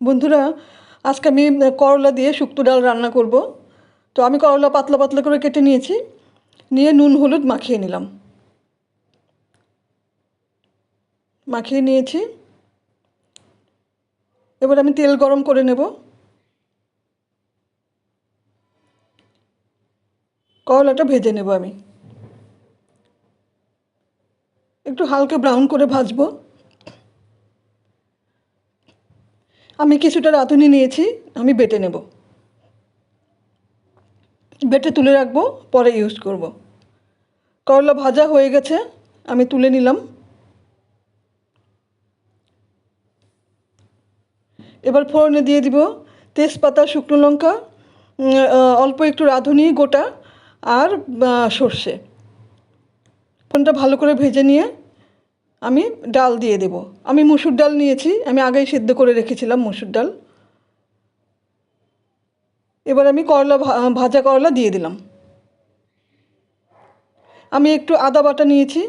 বন্ধুরা, আজকে আমি করলা দিয়ে শুক্তো ডাল রান্না করব। তো আমি করলা পাতলা পাতলা করে কেটে নিয়েছি, নিয়ে নুন হলুদ মাখিয়ে নিলাম। মাখিয়ে নিয়েছি। এবার আমি তেল গরম করে নেব। করলাটা ভেজে নেব। আমি একটু হালকা ব্রাউন করে ভাজবো। আমি কিছুটা রাঁধুনি নিয়েছি, আমি বেটে নেব। বেটে তুলে রাখবো, পরে ইউজ করব। করলা ভাজা হয়ে গেছে, আমি তুলে নিলাম। এবার ফোড়নে দিয়ে দিব তেজপাতা, শুকনো লঙ্কা, অল্প একটু রাঁধুনি গোটা আর সর্ষে। ফোড়নটা ভালো করে ভেজে নিয়ে আমি ডাল দিয়ে দেব। আমি মুসুর ডাল নিয়েছি, আমি আগেই সিদ্ধ করে রেখেছিলাম মুসুর ডাল। এবার আমি ভাজা করলা দিয়ে দিলাম। আমি একটু আদা বাটা নিয়েছি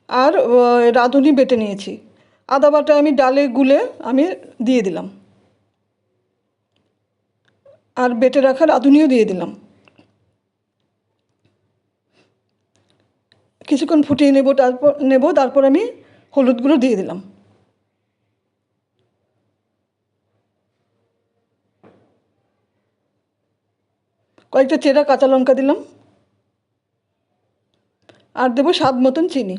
আর রাঁধুনি বেটে নিয়েছি। আদা বাটা আমি ডালে গুলে আমি দিয়ে দিলাম, আর বেটে রাখা রাঁধুনিও দিয়ে দিলাম। কিছুক্ষণ ফুটিয়ে তারপর আমি হলুদ গুঁড়ো দিয়ে দিলাম। কয়েকটা চেরা কাঁচা লঙ্কা দিলাম, আর দেবো স্বাদ মতন চিনি।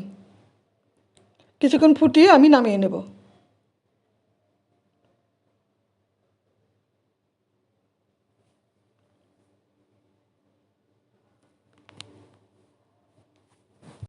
কিছুক্ষণ ফুটিয়ে আমি নামিয়ে নেব।